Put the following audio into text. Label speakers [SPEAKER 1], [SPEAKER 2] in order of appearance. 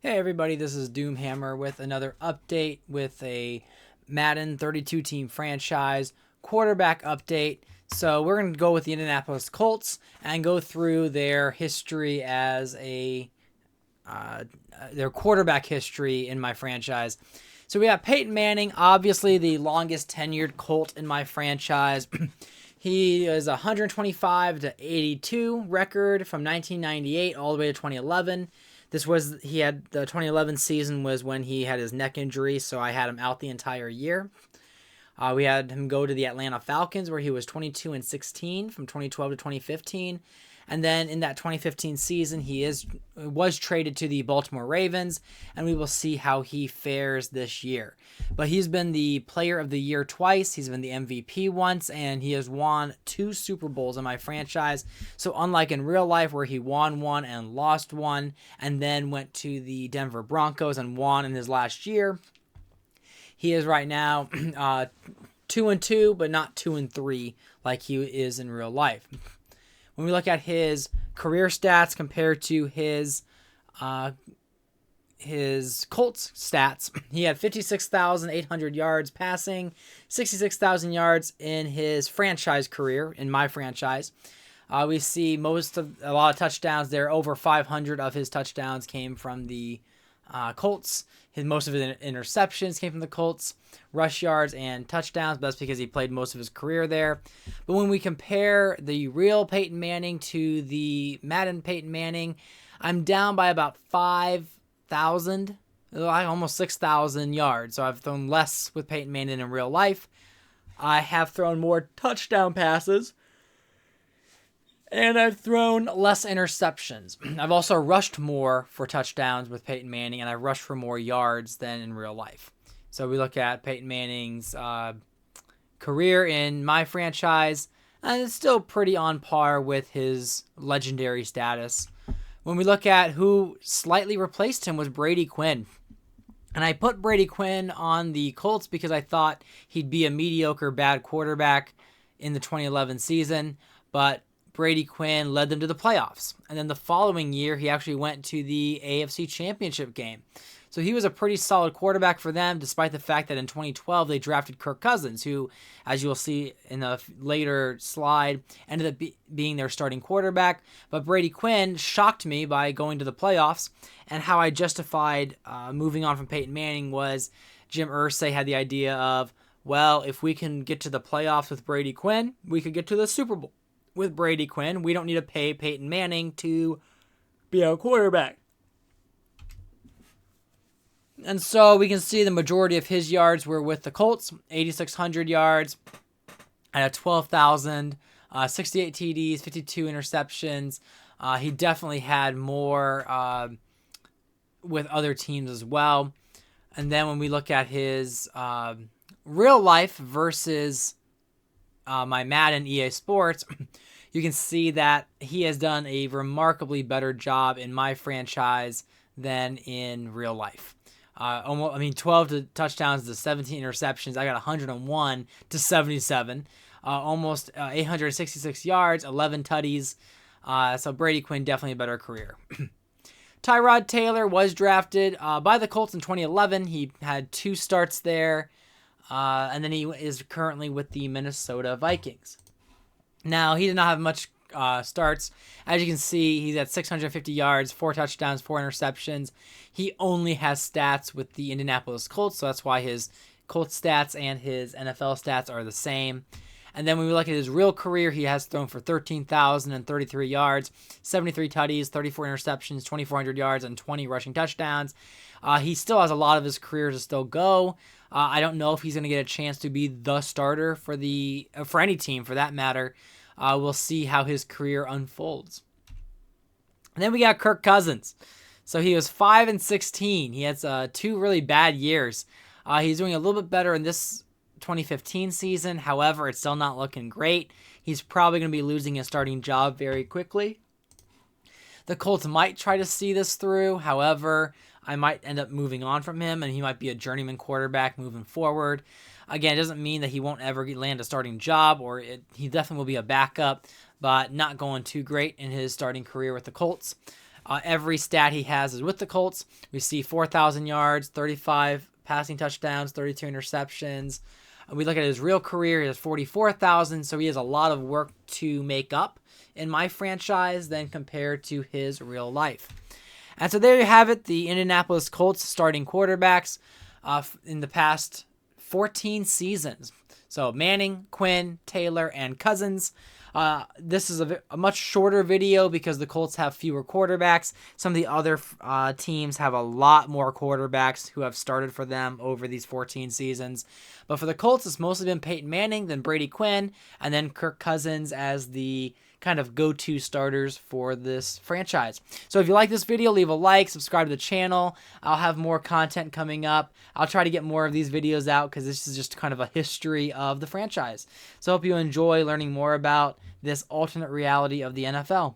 [SPEAKER 1] Hey everybody, this is Doomhammer with another update with a Madden 32 team franchise quarterback update. So we're going to go with the Indianapolis Colts and go through their history as their quarterback history in my franchise. So we have Peyton Manning, obviously the longest tenured Colt in my franchise. He is 125 to 82 record from 1998 all the way to 2011. He had the 2011 season was when he had his neck injury, so I had him out the entire year. We had him go to the Atlanta Falcons where he was 22 and 16 from 2012 to 2015. And then in that 2015 season, was traded to the Baltimore Ravens, and we will see how he fares this year. But he's been the player of the year twice. He's been the MVP once, and he has won 2 Super Bowls in my franchise. So unlike in real life where he won one and lost one, and then went to the Denver Broncos and won in his last year, he is right now 2-2, but not 2-3 like he is in real life. When we look at his career stats compared to his Colts stats, he had 56,800 yards passing, 66,000 yards in his franchise career, in my franchise. We see a lot of touchdowns there. Over 500 of his touchdowns came from the Colts. Most of his interceptions came from the Colts, rush yards and touchdowns, but that's because he played most of his career there. But when we compare the real Peyton Manning to the Madden Peyton Manning, I'm down by about 5,000, almost 6,000 yards. So I've thrown less with Peyton Manning in real life. I have thrown more touchdown passes, and I've thrown less interceptions. I've also rushed more for touchdowns with Peyton Manning, and I've rushed for more yards than in real life. So we look at Peyton Manning's career in my franchise, and it's still pretty on par with his legendary status. When we look at who slightly replaced him was Brady Quinn. And I put Brady Quinn on the Colts because I thought he'd be a mediocre, bad quarterback in the 2011 season, but Brady Quinn led them to the playoffs. And then the following year, he actually went to the AFC Championship game. So he was a pretty solid quarterback for them, despite the fact that in 2012, they drafted Kirk Cousins, who, as you'll see in a later slide, ended up being their starting quarterback. But Brady Quinn shocked me by going to the playoffs. And how I justified moving on from Peyton Manning was Jim Irsay had the idea of, well, if we can get to the playoffs with Brady Quinn, we could get to the Super Bowl with Brady Quinn. We don't need to pay Peyton Manning to be our quarterback. And so we can see the majority of his yards were with the Colts, 8,600 yards out of 12,000, 68 TDs, 52 interceptions. He definitely had more with other teams as well. And then when we look at his real life versus my Madden EA Sports, you can see that he has done a remarkably better job in my franchise than in real life. 12 touchdowns to 17 interceptions. I got 101 to 77. Almost 866 yards, 11 tutties. So Brady Quinn, definitely a better career. Tyrod Taylor was drafted by the Colts in 2011. He had 2 starts there. And then he is currently with the Minnesota Vikings. Now, he did not have much starts. As you can see, he's at 650 yards, 4 touchdowns, 4 interceptions. He only has stats with the Indianapolis Colts, so that's why his Colts stats and his NFL stats are the same. And then when we look at his real career, he has thrown for 13,033 yards, 73 tutties, 34 interceptions, 2,400 yards, and 20 rushing touchdowns. He still has a lot of his career to still go. I don't know if he's going to get a chance to be the starter for any team for that matter. We'll see how his career unfolds. And then we got Kirk Cousins. So he was 5-16. He has 2 really bad years. He's doing a little bit better in this 2015 season. However, it's still not looking great. He's probably going to be losing his starting job very quickly. The Colts might try to see this through. However, I might end up moving on from him, and he might be a journeyman quarterback moving forward. Again, it doesn't mean that he won't ever land a starting job, he definitely will be a backup, but not going too great in his starting career with the Colts. Every stat he has is with the Colts. We see 4,000 yards, 35 passing touchdowns, 32 interceptions. We look at his real career, he has 44,000, so he has a lot of work to make up in my franchise than compared to his real life. And so there you have it, the Indianapolis Colts starting quarterbacks in the past 14 seasons. So Manning, Quinn, Taylor, and Cousins. This is a much shorter video because the Colts have fewer quarterbacks. Some of the other teams have a lot more quarterbacks who have started for them over these 14 seasons. But for the Colts, it's mostly been Peyton Manning, then Brady Quinn, and then Kirk Cousins as the kind of go-to starters for this franchise. So if you like this video, leave a like, subscribe to the channel. I'll have more content coming up. I'll try to get more of these videos out because this is just kind of a history of the franchise. So I hope you enjoy learning more about this alternate reality of the NFL.